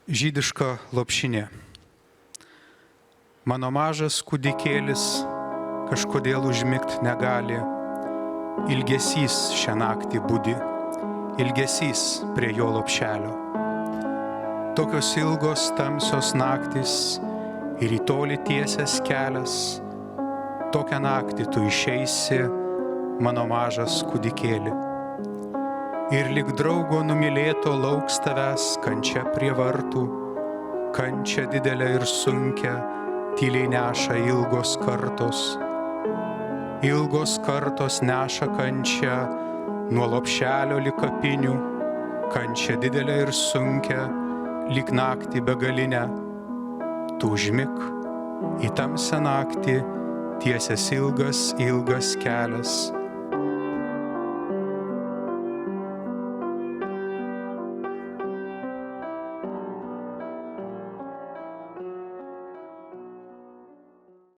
Žydiška lopšinė. Mano mažas kūdikėlis kažkodėl užmigt negali. Ilgesys šią naktį budi, ilgesys prie jo lopšelio. Tokios ilgos tamsios naktis ir į tolį tiesias kelias. Tokią naktį tu išeisi, mano mažas kūdikėli. Ir lyg draugo numylėto lauks tavęs kančia prie vartų, kančia didelė ir sunkia, tyliai neša ilgos kartos. Ilgos kartos neša kančią nuo lopšelio lig kapinių, kančia didelė ir sunkia, lyg naktį begalinę. Tu užmik į tamsią naktį, tiesias ilgas kelias,